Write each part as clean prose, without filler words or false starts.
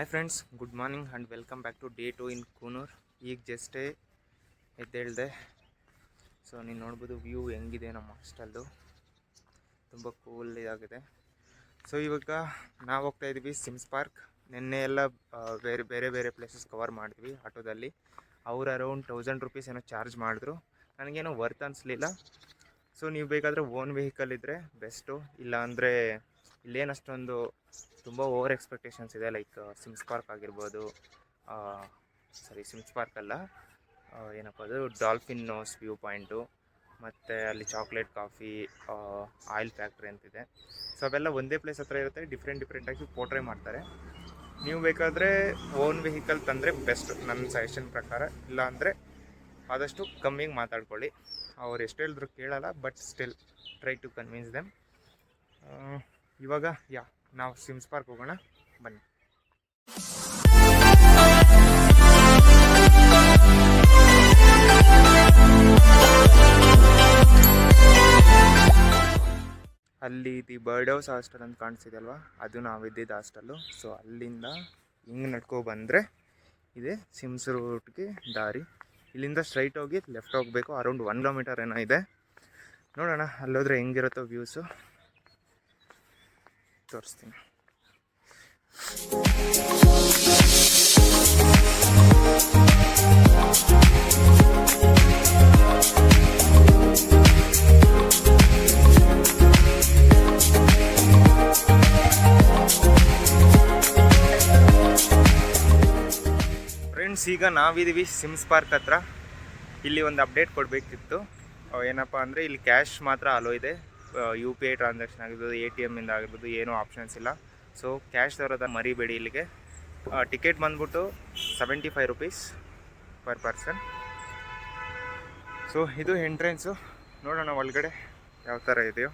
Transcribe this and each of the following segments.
Hi friends, good morning and welcome back to day 2 in Coonoor. ಈಗ ಜಸ್ಟೇ ಎದ್ದೇಳಿದೆ. So ನೀವು ನೋಡ್ಬೋದು ವ್ಯೂ ಹೆಂಗಿದೆ ನಮ್ಮ ಹಾಸ್ಟೆಲ್ದು, ತುಂಬ ಕೂಲ್ ಇದಾಗಿದೆ. ಸೊ ಇವಾಗ ನಾವು ಹೋಗ್ತಾ ಇದ್ದೀವಿ ಸಿಮ್ಸ್ ಪಾರ್ಕ್. ನಿನ್ನೆ ಎಲ್ಲ ಬೇರೆ ಬೇರೆ ಪ್ಲೇಸಸ್ ಕವರ್ ಮಾಡಿದ್ವಿ ಆಟೋದಲ್ಲಿ. ಅವ್ರು ಅರೌಂಡ್ 1000 ರೂಪೀಸ್ ಏನೋ ಚಾರ್ಜ್ ಮಾಡಿದ್ರು. ನನಗೇನೋ ವರ್ತ್ ಅನಿಸ್ಲಿಲ್ಲ. ಸೊ ನೀವು ಬೇಕಾದರೆ ಓನ್ ವೆಹಿಕಲ್ ಇದ್ದರೆ ಬೆಸ್ಟು, ಇಲ್ಲ ಅಂದರೆ ಇಲ್ಲೇನು ಅಷ್ಟೊಂದು ತುಂಬ ಓವರ್ ಎಕ್ಸ್ಪೆಕ್ಟೇಷನ್ಸ್ ಇದೆ. ಲೈಕ್ ಸಿಮ್ಸ್ ಪಾರ್ಕ್ ಆಗಿರ್ಬೋದು, ಸಿಮ್ಸ್ ಪಾರ್ಕ್ ಅಲ್ಲ, ಏನಪ್ಪ ಅದು ಡಾಲ್ಫಿನ್ ನೋಸ್ ವ್ಯೂ ಪಾಯಿಂಟು, ಮತ್ತು ಅಲ್ಲಿ ಚಾಕ್ಲೇಟ್ ಕಾಫಿ, ಆಯಿಲ್ ಫ್ಯಾಕ್ಟ್ರಿ ಅಂತಿದೆ. ಸೊ ಅವೆಲ್ಲ ಒಂದೇ ಪ್ಲೇಸ್ ಹತ್ರ ಇರುತ್ತೆ. ಡಿಫ್ರೆಂಟಾಗಿ ಪೋರ್ಟ್ರೇ ಮಾಡ್ತಾರೆ. ನೀವು ಬೇಕಾದರೆ ಓನ್ ವೆಹಿಕಲ್ ತಂದರೆ ಬೆಸ್ಟ್ ನನ್ನ ಸಜೆಷನ್ ಪ್ರಕಾರ. ಇಲ್ಲ ಅಂದರೆ ಆದಷ್ಟು ಕಮ್ಮಿಗೆ ಮಾತಾಡ್ಕೊಳ್ಳಿ. ಅವ್ರು ಎಷ್ಟು ಹೇಳಿದ್ರು ಕೇಳಲ್ಲ, but still try to convince them. ಇವಾಗ ನಾವು ಸಿಮ್ಸ್ ಪಾರ್ಕ್ ಹೋಗೋಣ ಬನ್ನಿ. ಅಲ್ಲಿ ದಿ ಬರ್ಡ್ ಹೌಸ್ ಹಾಸ್ಟೆಲ್ ಅಂತ ಕಾಣಿಸ್ತಿದೆ ಅಲ್ವಾ, ಅದು ನಾವಿದ್ದಿದ್ದು ಹಾಸ್ಟೆಲ್ಲು. ಸೊ ಅಲ್ಲಿಂದ ಹಿಂಗೆ ನಡ್ಕೊ ಬಂದರೆ ಇದೆ ಸಿಮ್ಸ್ ರೂಟ್ಗೆ ದಾರಿ. ಇಲ್ಲಿಂದ ಸ್ಟ್ರೈಟ್ ಹೋಗಿ ಲೆಫ್ಟ್ ಹೋಗಬೇಕು. ಅರೌಂಡ್ 1 ಕಿಲೋಮೀಟರ್ ಏನೋ ಇದೆ. ನೋಡೋಣ ಅಲ್ಲೋದ್ರೆ ಹೆಂಗಿರುತ್ತೋ ವ್ಯೂಸು ತೋರಿಸ್ತೀನಿ. ಫ್ರೆಂಡ್ಸ್, ಈಗ ನಾವಿದ್ದೀವಿ ಸಿಮ್ಸ್ ಪಾರ್ಕ್ ಹತ್ರ. ಇಲ್ಲಿ ಒಂದು ಅಪ್ಡೇಟ್ ಕೊಡಬೇಕಿತ್ತು. ಏನಪ್ಪ ಅಂದರೆ ಇಲ್ಲಿ ಕ್ಯಾಶ್ ಮಾತ್ರ ಅಲೋ ಇದೆ. UPI ಟ್ರಾನ್ಸಾಕ್ಷನ್ ಆಗಿರ್ಬೋದು, ATM ಇಂದ ಆಗಿರ್ಬೋದು, ಏನೂ ಆಪ್ಷನ್ಸ್ ಇಲ್ಲ. ಸೊ ಕ್ಯಾಶ್ ತರೋದ ಮರಿಬೇಡಿ. ಇಲ್ಲಿಗೆ ಟಿಕೆಟ್ ಬಂದ್ಬಿಟ್ಟು 75 ರೂಪೀಸ್ ಪರ್ ಪರ್ಸನ್. ಸೊ ಇದು ಎಂಟ್ರೆನ್ಸು. ನೋಡೋಣ ಒಳಗಡೆ ಯಾವ ಥರ ಇದೆಯೋ.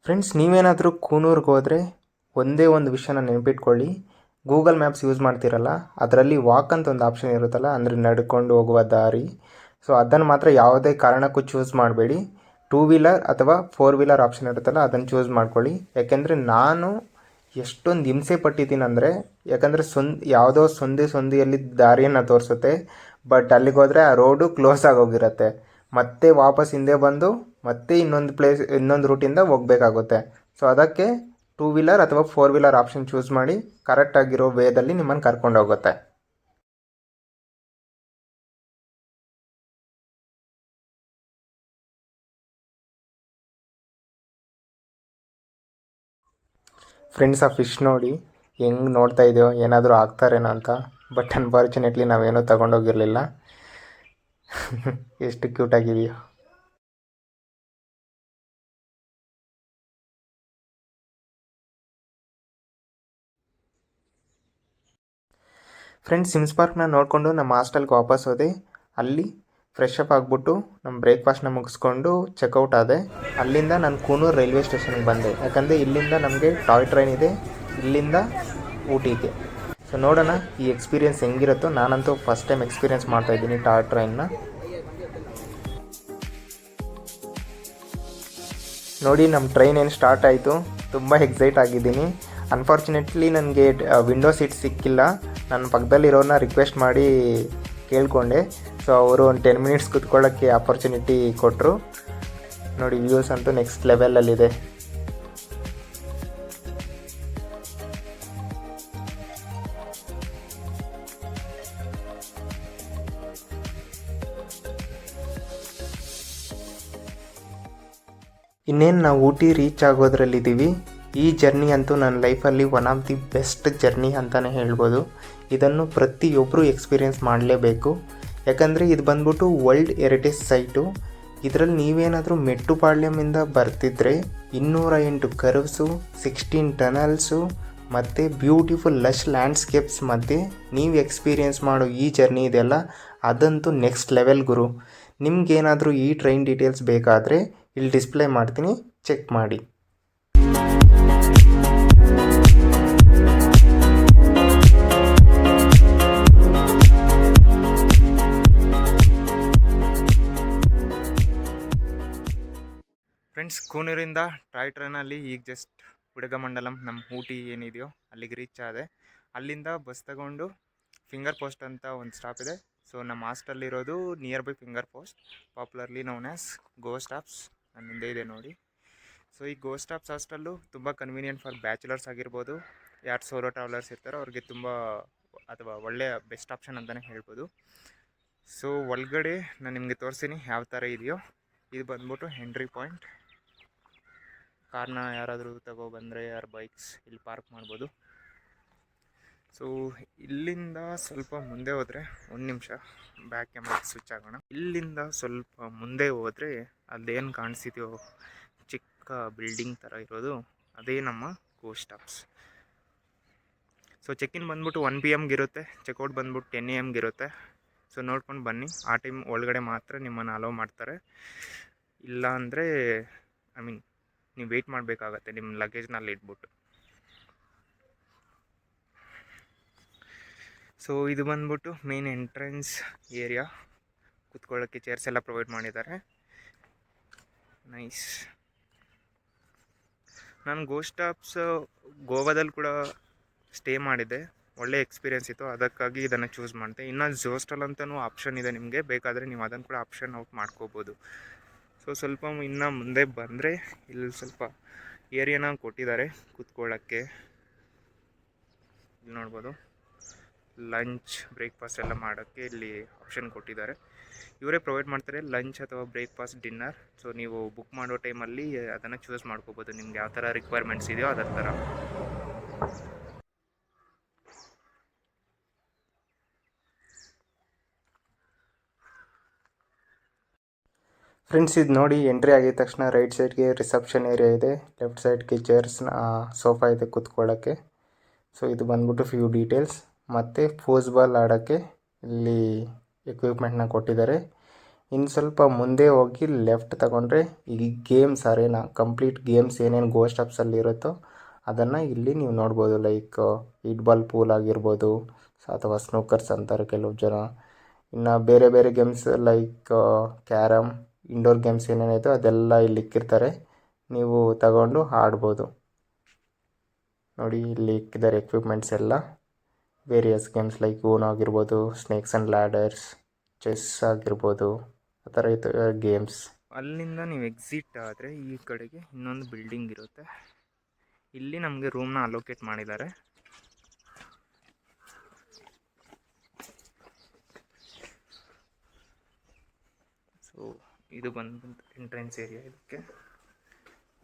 ಫ್ರೆಂಡ್ಸ್, ನೀವೇನಾದರೂ ಕೂನೂರ್ಗೆ ಹೋದರೆ ಒಂದೇ ಒಂದು ವಿಷಯನ ನೆನಪಿಟ್ಕೊಳ್ಳಿ. ಗೂಗಲ್ ಮ್ಯಾಪ್ಸ್ ಯೂಸ್ ಮಾಡ್ತಿರಲ್ಲ, ಅದರಲ್ಲಿ ವಾಕ್ ಅಂತ ಒಂದು ಆಪ್ಷನ್ ಇರುತ್ತಲ್ಲ, ಅಂದರೆ ನಡ್ಕೊಂಡು ಹೋಗುವ ದಾರಿ. ಸೊ ಅದನ್ನು ಮಾತ್ರ ಯಾವುದೇ ಕಾರಣಕ್ಕೂ ಚೂಸ್ ಮಾಡಬೇಡಿ. 2 ವೀಲರ್ ಅಥವಾ 4 ವೀಲರ್ ಆಪ್ಷನ್ ಇರುತ್ತಲ್ಲ, ಅದನ್ನು ಚೂಸ್ ಮಾಡ್ಕೊಳ್ಳಿ. ಯಾಕೆಂದರೆ ನಾನು ಎಷ್ಟೊಂದು ಹಿಂಸೆ ಪಟ್ಟಿದ್ದೀನಿ ಅಂದರೆ, ಯಾಕಂದರೆ ಯಾವುದೋ ಸಂದಿಯಲ್ಲಿ ದಾರಿಯನ್ನು ತೋರಿಸುತ್ತೆ, ಬಟ್ ಅಲ್ಲಿಗೆ ಹೋದರೆ ಆ ರೋಡು ಕ್ಲೋಸ್ ಆಗೋಗಿರುತ್ತೆ. ಮತ್ತೆ ವಾಪಸ್ ಹಿಂದೆ ಬಂದು ಮತ್ತೆ ಇನ್ನೊಂದು ರೂಟಿಂದ ಹೋಗಬೇಕಾಗುತ್ತೆ. ಸೊ ಅದಕ್ಕೆ 2 ವೀಲರ್ ಅಥವಾ 4 ವೀಲರ್ ಆಪ್ಷನ್ ಚೂಸ್ ಮಾಡಿ. ಕರೆಕ್ಟಾಗಿರೋ ವೇದಲ್ಲಿ ನಿಮ್ಮನ್ನು ಕರ್ಕೊಂಡು ಹೋಗುತ್ತೆ. ಫ್ರೆಂಡ್ಸ್, ಆ ಫಿಶ್ ನೋಡಿ ಹೆಂಗೆ ನೋಡ್ತಾ ಇದೆಯೋ, ಏನಾದರೂ ಆಗ್ತಾರೇನೋ ಅಂತ. ಬಟ್ ಅನ್ಫಾರ್ಚುನೇಟ್ಲಿ ನಾವೇನೂ ತಗೊಂಡೋಗಿರಲಿಲ್ಲ. ಎಷ್ಟು ಕ್ಯೂಟಾಗಿದೆಯೋ. ಫ್ರೆಂಡ್ಸ್, ಸಿಮ್ಸ್ ಪಾರ್ಕ್ನ ನೋಡಿಕೊಂಡು ನಮ್ಮ ಹಾಸ್ಟೆಲ್ಗೆ ವಾಪಸ್ ಹೋದೆ. ಅಲ್ಲಿ ಫ್ರೆಶ್ ಅಪ್ ಆಗಿಬಿಟ್ಟು ನಮ್ಮ ಬ್ರೇಕ್ಫಾಸ್ಟ್ನ ಮುಗಿಸ್ಕೊಂಡು ಚೆಕ್ಔಟ್ ಆದೆ. ಅಲ್ಲಿಂದ ನಾನು ಕೂನೂರು ರೈಲ್ವೆ ಸ್ಟೇಷನ್ಗೆ ಬಂದೆ. ಯಾಕಂದರೆ ಇಲ್ಲಿಂದ ನಮಗೆ ಟಾಯ್ ಟ್ರೈನ್ ಇದೆ, ಇಲ್ಲಿಂದ ಊಟಿಗೆ. ಸೊ ನೋಡೋಣ ಈ ಎಕ್ಸ್ಪೀರಿಯೆನ್ಸ್ ಹೆಂಗಿರುತ್ತೋ. ನಾನಂತೂ ಫಸ್ಟ್ ಟೈಮ್ ಎಕ್ಸ್ಪೀರಿಯೆನ್ಸ್ ಮಾಡ್ತಾಯಿದ್ದೀನಿ ಟಾಯ್ ಟ್ರೈನ್ನ. ನೋಡಿ, ನಮ್ಮ ಟ್ರೈನ್ ಏನು ಸ್ಟಾರ್ಟ್ ಆಯಿತು. ತುಂಬ ಎಕ್ಸೈಟ್ ಆಗಿದ್ದೀನಿ. ಅನ್ಫಾರ್ಚುನೇಟ್ಲಿ ನನಗೆ ವಿಂಡೋ ಸೀಟ್ ಸಿಕ್ಕಿಲ್ಲ. ನನ್ನ ಪಕ್ಕದಲ್ಲಿರೋರನ್ನ ರಿಕ್ವೆಸ್ಟ್ ಮಾಡಿ ಕೇಳಿಕೊಂಡೆ. ಸೊ ಅವರು ಒಂದು 10 ಮಿನಿಟ್ಸ್ ಕೂತ್ಕೊಳ್ಳೋಕ್ಕೆ ಆಪರ್ಚುನಿಟಿ ಕೊಟ್ಟರು. ನೋಡಿ, ವ್ಯೂಸ್ ಅಂತೂ ನೆಕ್ಸ್ಟ್ ಲೆವೆಲಲ್ಲಿದೆ. ಇನ್ನೇನು ನಾವು ಊಟಿ ರೀಚ್ ಆಗೋದ್ರಲ್ಲಿದ್ದೀವಿ. ಈ ಜರ್ನಿ ಅಂತೂ ನನ್ನ ಲೈಫಲ್ಲಿ one of the best journey ಅಂತಲೇ ಹೇಳ್ಬೋದು. ಇದನ್ನು ಪ್ರತಿಯೊಬ್ಬರು ಎಕ್ಸ್ಪೀರಿಯೆನ್ಸ್ ಮಾಡಲೇಬೇಕು. ಯಾಕಂದರೆ ಇದು ಬಂದ್ಬಿಟ್ಟು ವರ್ಲ್ಡ್ ಹೆರಿಟೇಜ್ ಸೈಟು. ಇದರಲ್ಲಿ ನೀವೇನಾದರೂ ಮೆಟ್ಟುಪಾಳ್ಯಮಿಂದ ಬರ್ತಿದ್ರೆ 208 ಕರ್ವ್ಸು, 16 ಟನಲ್ಸು ಮತ್ತು ಬ್ಯೂಟಿಫುಲ್ ಲಶ್ ಲ್ಯಾಂಡ್ಸ್ಕೇಪ್ಸ್ ಮಧ್ಯೆ ನೀವು ಎಕ್ಸ್ಪೀರಿಯೆನ್ಸ್ ಮಾಡೋ ಈ ಜರ್ನಿ ಇದೆಯಲ್ಲ, ಅದಂತೂ ನೆಕ್ಸ್ಟ್ ಲೆವೆಲ್ ಗುರು. ನಿಮಗೇನಾದರೂ ಈ ಟ್ರೈನ್ ಡೀಟೇಲ್ಸ್ ಬೇಕಾದರೆ ಇಲ್ಲಿ ಡಿಸ್ಪ್ಲೇ ಮಾಡ್ತೀನಿ, ಚೆಕ್ ಮಾಡಿ. ಫ್ರೆಂಡ್ಸ್, ಕೂನೂರಿಂದ ಟಾಯ್ ಟ್ರೈನಲ್ಲಿ ಈಗ ಜಸ್ಟ್ ಉಡಗಮಂಡಲಂ ನಮ್ಮ ಊಟಿ ಏನಿದೆಯೋ ಅಲ್ಲಿಗೆ ರೀಚ್ ಆದೆ. ಅಲ್ಲಿಂದ ಬಸ್ ತಗೊಂಡು ಫಿಂಗರ್ ಪೋಸ್ಟ್ ಅಂತ ಒಂದು ಸ್ಟಾಪ್ ಇದೆ. ಸೊ ನಮ್ಮ ಹಾಸ್ಟೆಲ್ ಇರೋದು near by finger post, popularly known as go stops. ನನ್ನ ಹಿಂದೆ ಇದೆ ನೋಡಿ. ಸೊ ಈ ಗೋ ಸ್ಟಾಪ್ಸ್ ಹಾಸ್ಟೆಲ್ಲು ತುಂಬ ಕನ್ವೀನಿಯೆಂಟ್ ಫಾರ್ ಬ್ಯಾಚುಲರ್ಸ್ ಆಗಿರ್ಬೋದು, ಯಾರು ಸೋಲೋ ಟ್ರಾವೆಲರ್ಸ್ ಇರ್ತಾರೋ ಅವ್ರಿಗೆ ತುಂಬ ಅಥವಾ ಒಳ್ಳೆಯ ಬೆಸ್ಟ್ ಆಪ್ಷನ್ ಅಂತಲೇ ಹೇಳ್ಬೋದು. ಸೊ ಒಳಗಡೆ ನಾನು ನಿಮಗೆ ತೋರಿಸ್ತೀನಿ ಯಾವ ಥರ ಇದೆಯೋ. ಇದು ಬಂದ್ಬಿಟ್ಟು ಎಂಟ್ರಿ ಪಾಯಿಂಟ್. ಕಾರ್ನ ಯಾರಾದರೂ ತಗೊಬಂದರೆ ಯಾರು ಬೈಕ್ಸ್ ಇಲ್ಲಿ ಪಾರ್ಕ್ ಮಾಡ್ಬೋದು. ಸೊ ಇಲ್ಲಿಂದ ಸ್ವಲ್ಪ ಮುಂದೆ ಹೋದರೆ, ಒಂದು ನಿಮಿಷ ಬ್ಯಾಕ್ ಕ್ಯಾಮ್ರಾ ಸ್ವಿಚ್ ಆಗೋಣ. ಇಲ್ಲಿಂದ ಸ್ವಲ್ಪ ಮುಂದೆ ಹೋದರೆ ಅಲ್ಲೇನು ಕಾಣಿಸಿದೆಯೋ ಚಿಕ್ಕ ಬಿಲ್ಡಿಂಗ್ ಥರ ಇರೋದು, ಅದೇ ನಮ್ಮ ಗೋ ಸ್ಟಾಪ್ಸ್. ಸೊ ಚೆಕ್-ಇನ್ ಬಂದ್ಬಿಟ್ಟು 1 PM ಇರುತ್ತೆ, ಚೆಕ್ಔಟ್ ಬಂದ್ಬಿಟ್ಟು 10 AM ಇರುತ್ತೆ. ಸೊ ನೋಡ್ಕೊಂಡು ಬನ್ನಿ. ಆ ಟೈಮ್ ಒಳಗಡೆ ಮಾತ್ರ ನಿಮ್ಮನ್ನು ಅಲೋ ಮಾಡ್ತಾರೆ. ಇಲ್ಲ ಅಂದರೆ ನೀವು ವೆಯ್ಟ್ ಮಾಡಬೇಕಾಗತ್ತೆ ನಿಮ್ಮ ಲಗೇಜ್ನಲ್ಲಿ ಇಟ್ಬಿಟ್ಟು. ಸೊ ಇದು ಬಂದ್ಬಿಟ್ಟು ಮೇನ್ ಎಂಟ್ರೆನ್ಸ್ ಏರಿಯಾ. ಕೂತ್ಕೊಳ್ಳೋಕ್ಕೆ ಚೇರ್ಸ್ ಎಲ್ಲ ಪ್ರೊವೈಡ್ ಮಾಡಿದ್ದಾರೆ. ನೈಸ್. ನಾನು ಗೋ ಸ್ಟಾಪ್ಸ್ ಗೋವಾದಲ್ಲಿ ಕೂಡ ಸ್ಟೇ ಮಾಡಿದ್ದೆ, ಒಳ್ಳೆ ಎಕ್ಸ್ಪೀರಿಯೆನ್ಸ್ ಇತ್ತು. ಅದಕ್ಕಾಗಿ ಇದನ್ನು ಚೂಸ್ ಮಾಡಿದೆ. ಇನ್ನು ಜೋಸ್ಟಲ್ ಅಂತಲೂ ಆಪ್ಷನ್ ಇದೆ ನಿಮಗೆ, ಬೇಕಾದರೆ ನೀವು ಅದನ್ನು ಕೂಡ ಆಪ್ಷನ್ ಔಟ್ ಮಾಡ್ಕೋಬೋದು. ಸೊ ಸ್ವಲ್ಪ ಇನ್ನು ಮುಂದೆ ಬಂದರೆ ಇಲ್ಲಿ ಸ್ವಲ್ಪ ಏರಿಯಾನ ಕೊಟ್ಟಿದ್ದಾರೆ ಕೂತ್ಕೊಳ್ಳೋಕ್ಕೆ. ಇಲ್ಲಿ ನೋಡ್ಬೋದು, ಲಂಚ್ ಬ್ರೇಕ್ಫಾಸ್ಟ್ ಎಲ್ಲ ಮಾಡೋಕ್ಕೆ ಇಲ್ಲಿ ಆಪ್ಷನ್ ಕೊಟ್ಟಿದ್ದಾರೆ. ಇವರೇ ಪ್ರೊವೈಡ್ ಮಾಡ್ತಾರೆ ಲಂಚ್ ಅಥವಾ ಬ್ರೇಕ್ಫಾಸ್ಟ್, ಡಿನ್ನರ್. ಸೊ ನೀವು ಬುಕ್ ಮಾಡೋ ಟೈಮಲ್ಲಿ ಅದನ್ನು ಚೂಸ್ ಮಾಡ್ಕೋಬೋದು, ನಿಮ್ಗೆ ಯಾವ ಥರ ರಿಕ್ವೈರ್ಮೆಂಟ್ಸ್ ಇದೆಯೋ ಅದರ ಥರ. ಫ್ರೆಂಡ್ಸ್, ಇದು ನೋಡಿ, ಎಂಟ್ರಿ ಆಗಿದ ತಕ್ಷಣ ರೈಟ್ ಸೈಡ್ಗೆ ರಿಸೆಪ್ಷನ್ ಏರಿಯಾ ಇದೆ, ಲೆಫ್ಟ್ ಸೈಡ್ಗೆ ಚೇರ್ಸ್ನ ಸೋಫಾ ಇದೆ ಕೂತ್ಕೊಳ್ಳೋಕ್ಕೆ. ಸೊ ಇದು ಬಂದ್ಬಿಟ್ಟು ಫ್ಯೂ ಡೀಟೇಲ್ಸ್. ಮತ್ತು ಫೂಸ್ಬಾಲ್ ಆಡೋಕ್ಕೆ ಇಲ್ಲಿ ಎಕ್ವಿಪ್ಮೆಂಟ್ನ ಕೊಟ್ಟಿದ್ದಾರೆ. ಇನ್ನು ಸ್ವಲ್ಪ ಮುಂದೆ ಹೋಗಿ ಲೆಫ್ಟ್ ತಗೊಂಡ್ರೆ ಈ ಗೇಮ್ಸ್ ಅರೇನಾ, ಕಂಪ್ಲೀಟ್ ಗೇಮ್ಸ್ ಏನೇನು ಗೋ ಸ್ಟಾಪ್ಸಲ್ಲಿ ಇರುತ್ತೋ ಅದನ್ನು ಇಲ್ಲಿ ನೀವು ನೋಡ್ಬೋದು. ಲೈಕ್ ಇಟ್ಬಾಲ್ ಪೂಲ್ ಆಗಿರ್ಬೋದು, ಅಥವಾ ಸ್ನೂಕರ್ಸ್ ಅಂತಾರೆ ಕೆಲವು ಜನ. ಇನ್ನು ಬೇರೆ ಬೇರೆ games like carrom, indoor games ಏನೇನೈತೋ ಅದೆಲ್ಲ ಇಲ್ಲಿ ಇಕ್ಕಿರ್ತಾರೆ, ನೀವು ತಗೊಂಡು ಆಡ್ಬೋದು. ನೋಡಿ, ಇಲ್ಲಿ ಇಕ್ಕಿದ್ದಾರೆ ಎಕ್ವಿಪ್ಮೆಂಟ್ಸ್ ಎಲ್ಲ. ವೇರಿಯಸ್ ಗೇಮ್ಸ್ ಲೈಕ್ ಓನ್ ಆಗಿರ್ಬೋದು, ಸ್ನೇಕ್ಸ್ ಆ್ಯಂಡ್ ಲ್ಯಾಡರ್ಸ್, ಚೆಸ್ ಆಗಿರ್ಬೋದು, ಆ ಥರ ಇತ್ತು ಗೇಮ್ಸ್. ಅಲ್ಲಿಂದ ನೀವು ಎಕ್ಸಿಟ್ ಆದರೆ ಈ ಕಡೆಗೆ ಇನ್ನೊಂದು ಬಿಲ್ಡಿಂಗ್ ಇರುತ್ತೆ. ಇಲ್ಲಿ ನಮಗೆ ರೂಮ್ನ ಅಲೋಕೇಟ್ ಮಾಡಿದ್ದಾರೆ. ಸೊ ಇದು ಬಂದು ಎಂಟ್ರೆನ್ಸ್ ಏರಿಯಾ.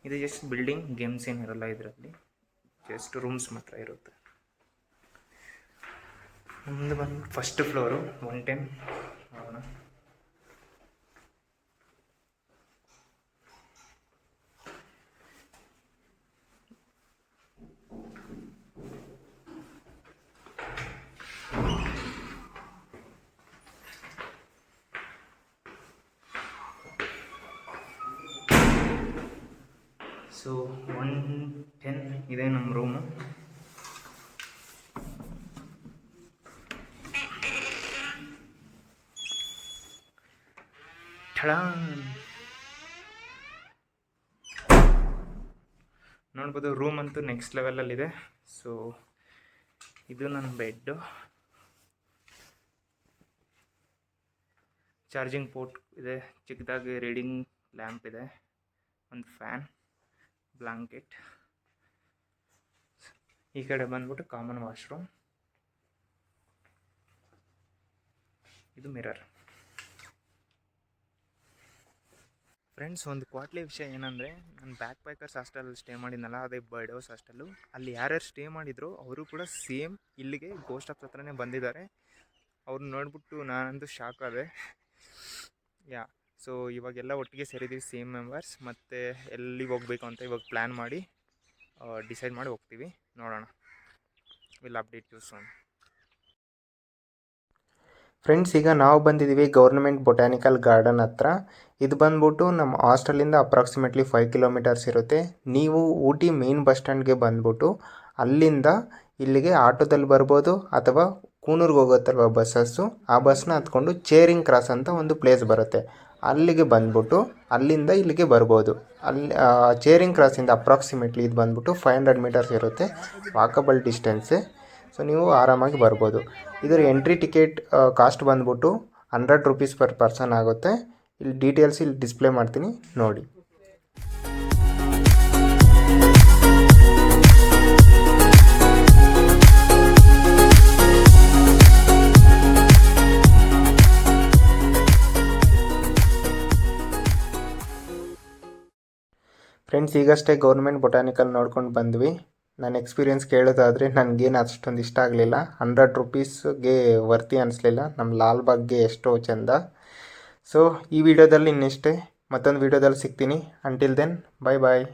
ಇದು ಜಸ್ಟ್ ಬಿಲ್ಡಿಂಗ್, ಗೇಮ್ಸ್ ಏನಿರಲ್ಲ ಇದರಲ್ಲಿ, ಜಸ್ಟ್ ರೂಮ್ಸ್ ಮಾತ್ರ ಇರುತ್ತೆ. ಮುಂದೆ ಬಂದು ಫಸ್ಟ್ ಫ್ಲೋರು 110 ನೋಡೋಣ. ಸೊ 110 ಇದೆ ನಮ್ಮ ರೂಮು. ನೋಡ್ಬೋದು, ರೂಮ್ ಅಂತೂ ನೆಕ್ಸ್ಟ್ ಲೆವೆಲಲ್ಲಿದೆ. ಸೊ ಇದು ನನ್ನ ಬೆಡ್ಡು. ಚಾರ್ಜಿಂಗ್ ಪೋರ್ಟ್ ಇದೆ, ಚಿಕ್ಕದಾಗಿ ರೀಡಿಂಗ್ ಲ್ಯಾಂಪ್ ಇದೆ, ಒಂದು ಫ್ಯಾನ್, ಬ್ಲಾಂಕೆಟ್. ಈ ಕಡೆ ಬಂದ್ಬಿಟ್ಟು ಕಾಮನ್ ವಾಶ್ರೂಮ್. ಇದು ಮಿರರ್. ಫ್ರೆಂಡ್ಸ್, ಒಂದು ಕ್ವಾಟ್ಲಿ ವಿಷಯ ಏನಂದರೆ, ನಾನು ಬ್ಯಾಕ್ ಪ್ಯಾಕರ್ಸ್ ಹಾಸ್ಟೆಲಲ್ಲಿ ಸ್ಟೇ ಮಾಡಿದ್ನಲ್ಲ, ಅದೇ ಬರ್ಡ್ ಹೌಸ್ ಹಾಸ್ಟೆಲ್ಲು. ಅಲ್ಲಿ ಯಾರ್ಯಾರು ಸ್ಟೇ ಮಾಡಿದ್ರು ಅವರು ಕೂಡ ಸೇಮ್ ಇಲ್ಲಿಗೆ ಗೋ ಸ್ಟಾಪ್ಸ್ ಹತ್ರನೇ ಬಂದಿದ್ದಾರೆ. ಅವ್ರನ್ನ ನೋಡ್ಬಿಟ್ಟು ನಾನಂತೂ ಶಾಕ್ ಆದೆ. ಸೊ ಇವಾಗೆಲ್ಲ ಒಟ್ಟಿಗೆ ಸೇರಿದ್ದೀವಿ, ಸೇಮ್ ಮೆಂಬರ್ಸ್. ಮತ್ತು ಎಲ್ಲಿಗೆ ಹೋಗಬೇಕು ಅಂತ ಇವಾಗ ಪ್ಲ್ಯಾನ್ ಮಾಡಿ ಡಿಸೈಡ್ ಮಾಡಿ ಹೋಗ್ತೀವಿ. ನೋಡೋಣ, will update you soon. Friends, ಈಗ ನಾವು ಬಂದಿದ್ದೀವಿ ಗೌರ್ಮೆಂಟ್ ಬೊಟ್ಯಾನಿಕಲ್ ಗಾರ್ಡನ್ ಹತ್ರ. ಇದು ಬಂದ್ಬಿಟ್ಟು ನಮ್ಮ ಹಾಸ್ಟೆಲಿಂದ ಅಪ್ರಾಕ್ಸಿಮೇಟ್ಲಿ 5 ಕಿಲೋಮೀಟರ್ಸ್ ಇರುತ್ತೆ. ನೀವು ಊಟಿ ಮೇನ್ ಬಸ್ ಸ್ಟ್ಯಾಂಡ್ಗೆ ಬಂದ್ಬಿಟ್ಟು ಅಲ್ಲಿಂದ ಇಲ್ಲಿಗೆ ಆಟೋದಲ್ಲಿ ಬರ್ಬೋದು, ಅಥವಾ ಕೂನೂರ್ಗೆ ಹೋಗುತ್ತಲ್ವ ಬಸ್ಸಸ್ಸು, ಆ ಬಸ್ನ ಹತ್ಕೊಂಡು ಚೇರಿಂಗ್ ಕ್ರಾಸ್ ಅಂತ ಒಂದು ಪ್ಲೇಸ್ ಬರುತ್ತೆ. ಅಲ್ಲಿಗೆ ಬಂದ್ಬಿಟ್ಟು ಅಲ್ಲಿಂದ ಇಲ್ಲಿಗೆ ಬರ್ಬೋದು. ಅಲ್ಲಿ ಚೇರಿಂಗ್ ಕ್ರಾಸಿಂದ ಅಪ್ರಾಕ್ಸಿಮೇಟ್ಲಿ ಇದು ಬಂದ್ಬಿಟ್ಟು 500 ಮೀಟರ್ಸ್ ಇರುತ್ತೆ, ವಾಕಬಲ್ ಡಿಸ್ಟೆನ್ಸೇ. ಸೊ ನೀವು ಆರಾಮಾಗಿ ಬರ್ಬೋದು. ಇದರ ಎಂಟ್ರಿ ಟಿಕೆಟ್ ಕಾಸ್ಟ್ ಬಂದ್ಬಿಟ್ಟು 100 ರೂಪೀಸ್ ಪರ್ ಪರ್ಸನ್ ಆಗುತ್ತೆ. ಇಲ್ಲಿ ಡೀಟೇಲ್ಸ್ ಇಲ್ಲಿ ಡಿಸ್ಪ್ಲೇ ಮಾಡ್ತೀನಿ ನೋಡಿ. ಫ್ರೆಂಡ್ಸ್, ಈಗಷ್ಟೇ ಗೌರ್ಮೆಂಟ್ ಬೊಟ್ಯಾನಿಕಲ್ ನೋಡ್ಕೊಂಡು ಬಂದ್ವಿ. ನನ್ನ ಎಕ್ಸ್ಪೀರಿಯೆನ್ಸ್ ಕೇಳೋದಾದರೆ ನನಗೇನು ಅಷ್ಟೊಂದು ಇಷ್ಟ ಆಗಲಿಲ್ಲ. 100 ರೂಪೀಸ್ಗೆ ವರ್ತಿ ಅನಿಸ್ಲಿಲ್ಲ. ನಮ್ಮ ಲಾಲ್ಬಾಗ್ಗೆ ಎಷ್ಟೋ ಚೆಂದ. ಸೊ ಈ ವಿಡಿಯೋದಲ್ಲಿ ಇನ್ನಿಷ್ಟೇ. ಮತ್ತೊಂದು ವಿಡಿಯೋದಲ್ಲಿ ಸಿಗ್ತೀನಿ. ಅಂಟಿಲ್ ದೆನ್, ಬಾಯ್ ಬಾಯ್.